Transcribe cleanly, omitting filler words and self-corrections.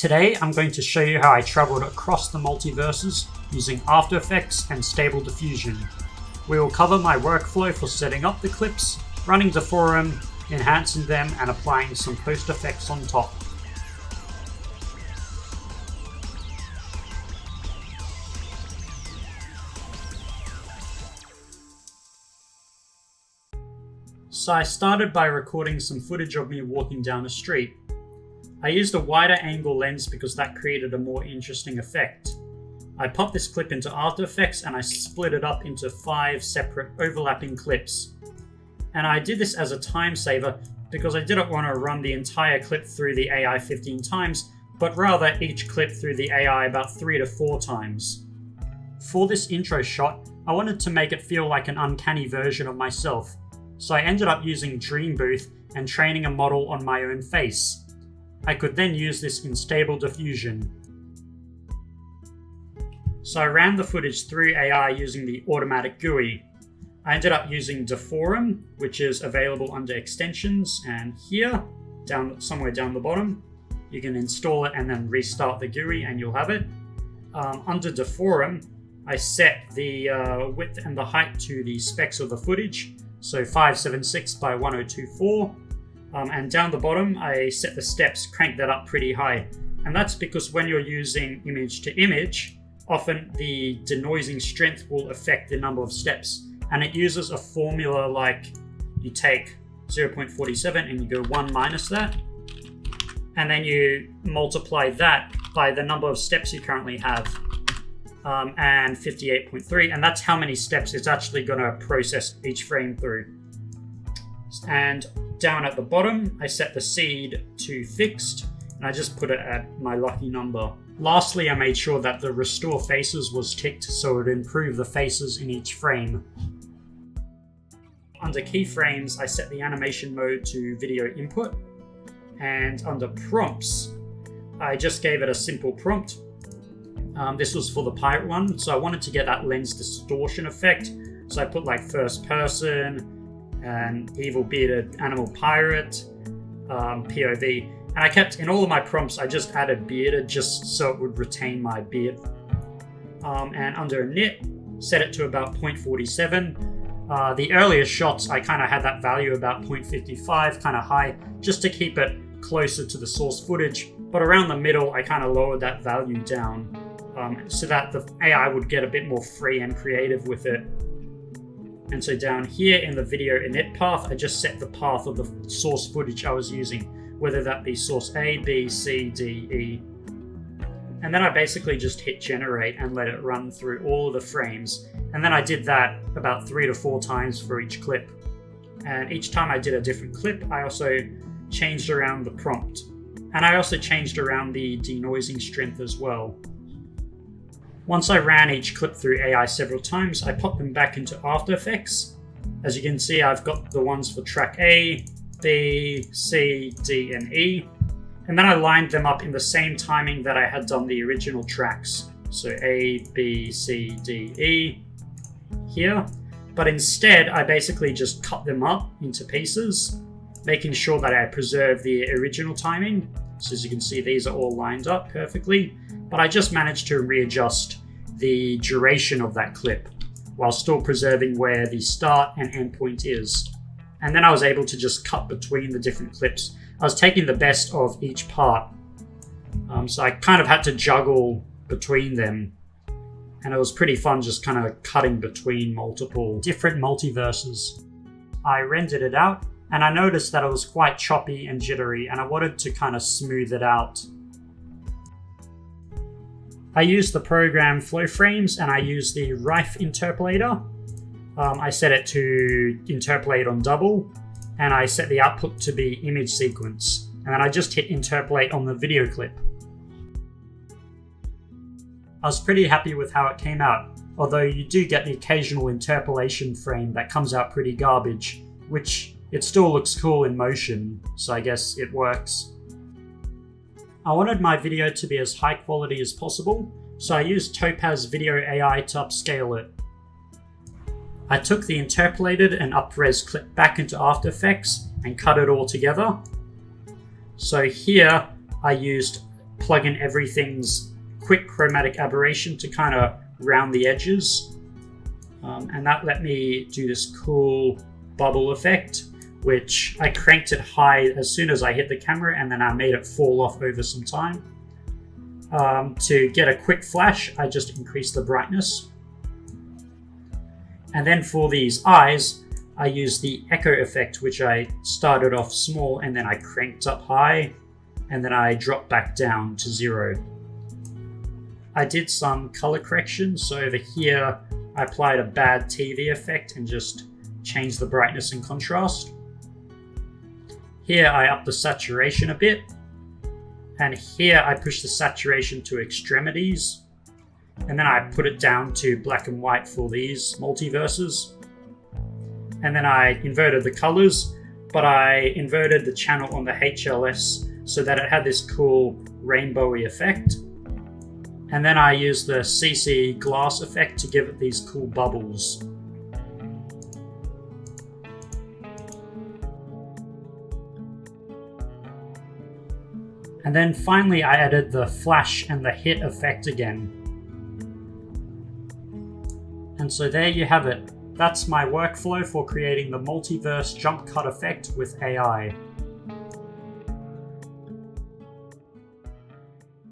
Today I'm going to show you how I traveled across the multiverses using After Effects and Stable Diffusion. We will cover my workflow for setting up the clips, running Deforum, enhancing them, and applying some post effects on top. So I started by recording some footage of me walking down the street. I used a wider angle lens because that created a more interesting effect. I popped this clip into After Effects and I split it up into 5 separate overlapping clips. And I did this as a time saver because I didn't want to run the entire clip through the AI 15 times, but rather each clip through the AI about 3 to 4 times. For this intro shot, I wanted to make it feel like an uncanny version of myself. So I ended up using Dream Booth and training a model on my own face. I could then use this in Stable Diffusion. So I ran the footage through AI using the automatic GUI. I ended up using Deforum, which is available under extensions, and here, somewhere down the bottom, you can install it and then restart the GUI and you'll have it. Under Deforum, I set the width and the height to the specs of the footage. So 576 by 1024, and down the bottom I set the steps, crank that up pretty high, and that's because when you're using Img2Img, often the denoising strength will affect the number of steps, and it uses a formula like you take 0.47 and you go 1 minus that, and then you multiply that by the number of steps you currently have. And 58.3, and that's how many steps it's actually going to process each frame through. And down at the bottom, I set the seed to fixed, and I just put it at my lucky number. Lastly, I made sure that the restore faces was ticked so it would improve the faces in each frame. Under keyframes, I set the animation mode to video input, and under prompts, I just gave it a simple prompt. This was for the pirate one, so I wanted to get that lens distortion effect. So I put like first person and evil bearded animal pirate, POV. And I kept, in all of my prompts, I just added bearded just so it would retain my beard. And under init, set it to about 0.47. The earlier shots, I kind of had that value about 0.55, kind of high, just to keep it closer to the source footage. But around the middle, I kind of lowered that value down. So that the AI would get a bit more free and creative with it. And so down here in the video init path, I just set the path of the source footage I was using, whether that be source A, B, C, D, E. And then I basically just hit generate and let it run through all of the frames. And then I did that about 3 to 4 times for each clip. And each time I did a different clip, I also changed around the prompt. And I also changed around the denoising strength as well. Once I ran each clip through AI several times, I popped them back into After Effects. As you can see, I've got the ones for track A, B, C, D, and E. And then I lined them up in the same timing that I had done the original tracks. So A, B, C, D, E here. But instead, I basically just cut them up into pieces, making sure that I preserve the original timing. So as you can see, these are all lined up perfectly. But I just managed to readjust the duration of that clip while still preserving where the start and end point is. And then I was able to just cut between the different clips. I was taking the best of each part. So I kind of had to juggle between them. And it was pretty fun just kind of cutting between multiple different multiverses. I rendered it out and I noticed that it was quite choppy and jittery, and I wanted to kind of smooth it out. I used the program Flow Frames and I used the Rife interpolator. I set it to interpolate on double, and I set the output to be image sequence. And then I just hit interpolate on the video clip. I was pretty happy with how it came out, although you do get the occasional interpolation frame that comes out pretty garbage, which it still looks cool in motion, so I guess it works. I wanted my video to be as high quality as possible, so I used Topaz Video AI to upscale it. I took the interpolated and up-res clip back into After Effects and cut it all together. So here I used plug in everything's quick chromatic aberration to kind of round the edges. And that let me do this cool bubble effect, which I cranked it high as soon as I hit the camera, and then I made it fall off over some time. To get a quick flash, I just increased the brightness. And then for these eyes, I used the echo effect, which I started off small and then I cranked up high, and then I dropped back down to 0. I did some color correction, so over here I applied a bad TV effect and just changed the brightness and contrast. Here I upped the saturation a bit, and here I pushed the saturation to extremities, and then I put it down to black and white for these multiverses. And then I inverted the colors, but I inverted the channel on the HLS so that it had this cool rainbowy effect. And then I used the CC glass effect to give it these cool bubbles. And then finally I added the flash and the hit effect again. And so there you have it. That's my workflow for creating the multiverse jump cut effect with AI.